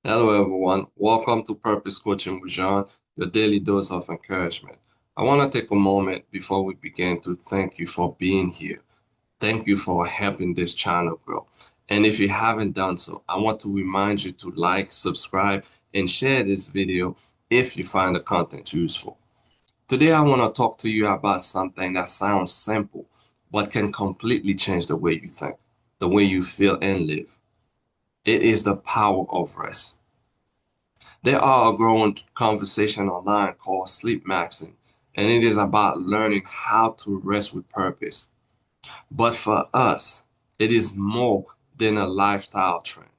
Hello, everyone. Welcome to Purpose Coaching with John, your daily dose of encouragement. I want to take a moment before we begin to thank you for being here. Thank you for helping this channel grow. And if you haven't done so, I want to remind you to like, subscribe, and share this video if you find the content useful. Today, I want to talk to you about something that sounds simple, but can completely change the way you think, the way you feel and live. It is the power of rest. There are a growing conversation online called Sleepmaxxing, and it is about learning how to rest with purpose. But for us, it is more than a lifestyle trend.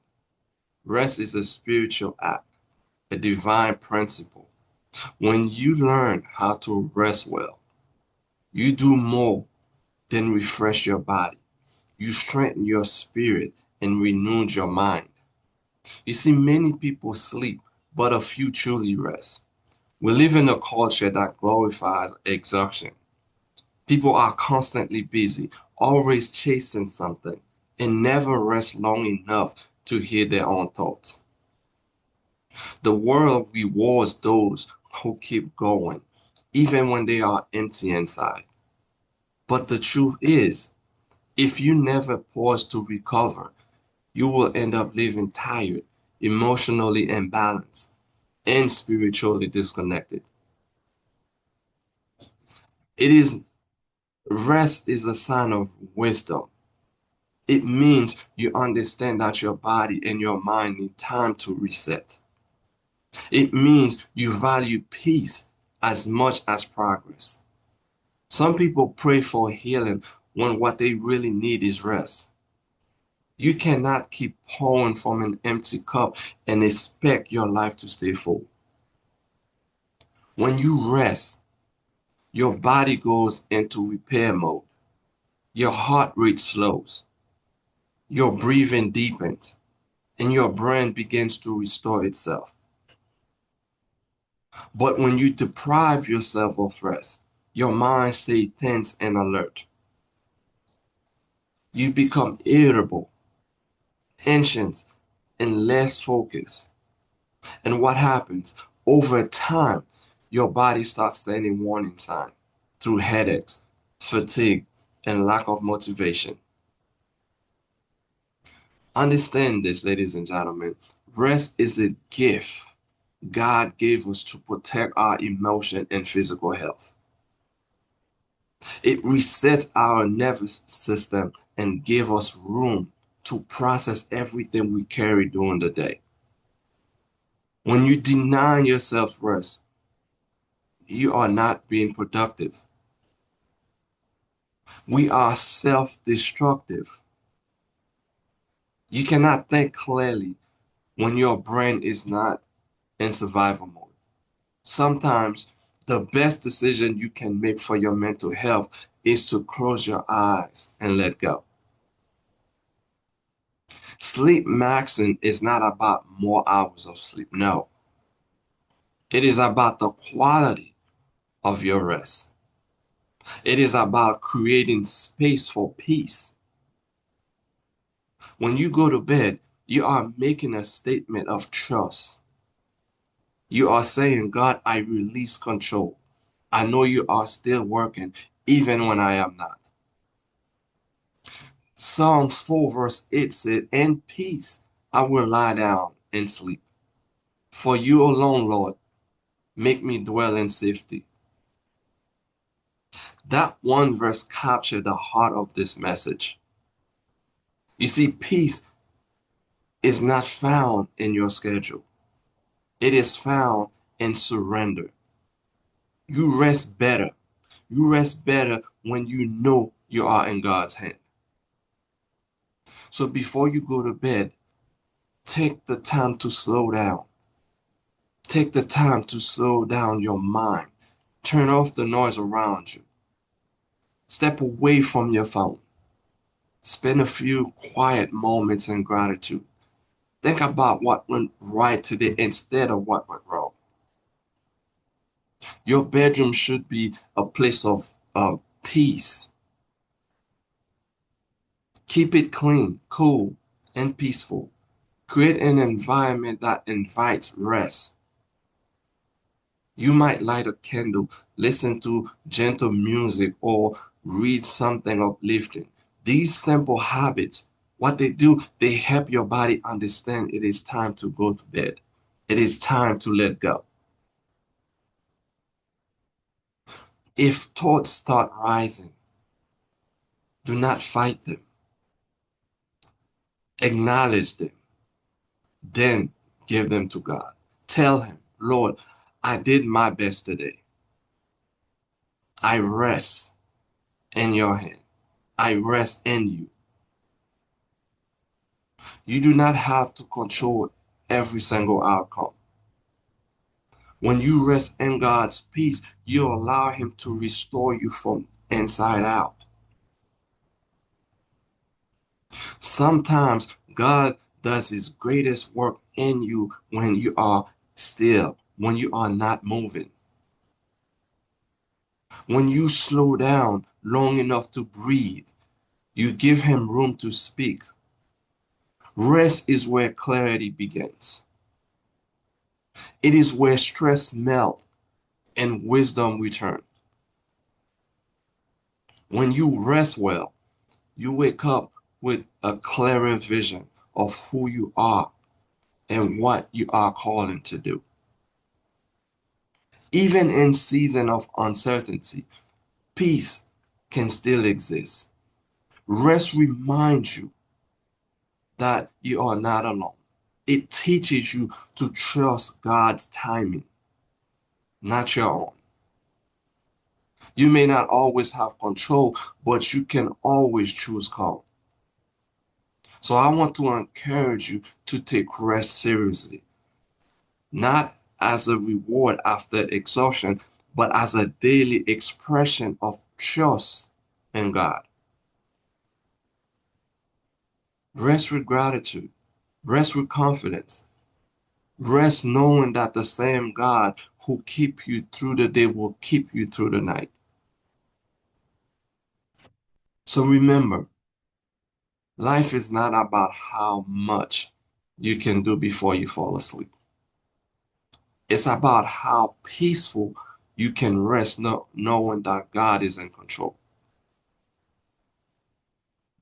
Rest is a spiritual act, a divine principle. When you learn how to rest well, you do more than refresh your body. You strengthen your spirit and renew your mind. You see, many people sleep, but a few truly rest. We live in a culture that glorifies exhaustion. People are constantly busy, always chasing something, and never rest long enough to hear their own thoughts. The world rewards those who keep going, even when they are empty inside. But the truth is, if you never pause to recover, you will end up living tired, emotionally imbalanced, and spiritually disconnected. It is Rest is a sign of wisdom. It means you understand that your body and your mind need time to reset. It means you value peace as much as progress. Some people pray for healing when what they really need is rest. You cannot keep pouring from an empty cup and expect your life to stay full. When you rest, your body goes into repair mode. Your heart rate slows. Your breathing deepens and your brain begins to restore itself. But when you deprive yourself of rest, your mind stays tense and alert. You become irritable, anxious, and less focused. And what happens? Over time, your body starts sending warning signs through headaches, fatigue, and lack of motivation. Understand this, ladies and gentlemen. Rest is a gift God gave us to protect our emotion and physical health. It resets our nervous system and gives us room to process everything we carry during the day. When you deny yourself rest, you are not being productive. We are self-destructive. You cannot think clearly when your brain is not in survival mode. Sometimes the best decision you can make for your mental health is to close your eyes and let go. Sleep maxing is not about more hours of sleep. No, it is about the quality of your rest. It is about creating space for peace. When you go to bed, you are making a statement of trust. You are saying, God, I release control. I know you are still working even when I am not. Psalm 4 verse 8 said, in peace I will lie down and sleep. For you alone, Lord, make me dwell in safety. That one verse captured the heart of this message. You see, peace is not found in your schedule. It is found in surrender. You rest better. You rest better when you know you are in God's hand. So before you go to bed, take the time to slow down. Take the time to slow down your mind. Turn off the noise around you. Step away from your phone. Spend a few quiet moments in gratitude. Think about what went right today instead of what went wrong. Your bedroom should be a place of peace. Keep it clean, cool, and peaceful. Create an environment that invites rest. You might light a candle, listen to gentle music, or read something uplifting. These simple habits, what they do, they help your body understand it is time to go to bed. It is time to let go. If thoughts start rising, do not fight them. Acknowledge them. Then give them to God. Tell Him, Lord, I did my best today. I rest in your hand. I rest in you. You do not have to control every single outcome. When you rest in God's peace, you allow Him to restore you from inside out. Sometimes God does His greatest work in you when you are still, when you are not moving. When you slow down long enough to breathe, you give Him room to speak. Rest is where clarity begins. It is where stress melts and wisdom returns. When you rest well, you wake up with a clearer vision of who you are and what you are calling to do. Even in season of uncertainty, peace can still exist. Rest reminds you that you are not alone. It teaches you to trust God's timing, not your own. You may not always have control, but you can always choose calm. So I want to encourage you to take rest seriously, not as a reward after exhaustion, but as a daily expression of trust in God. Rest with gratitude, rest with confidence, rest knowing that the same God who keep you through the day will keep you through the night. So remember, life is not about how much you can do before you fall asleep. It's about how peaceful you can rest knowing that God is in control.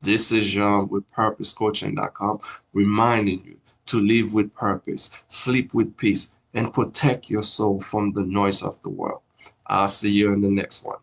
This is John with PurposeCoaching.com, reminding you to live with purpose, sleep with peace, and protect your soul from the noise of the world. I'll see you in the next one.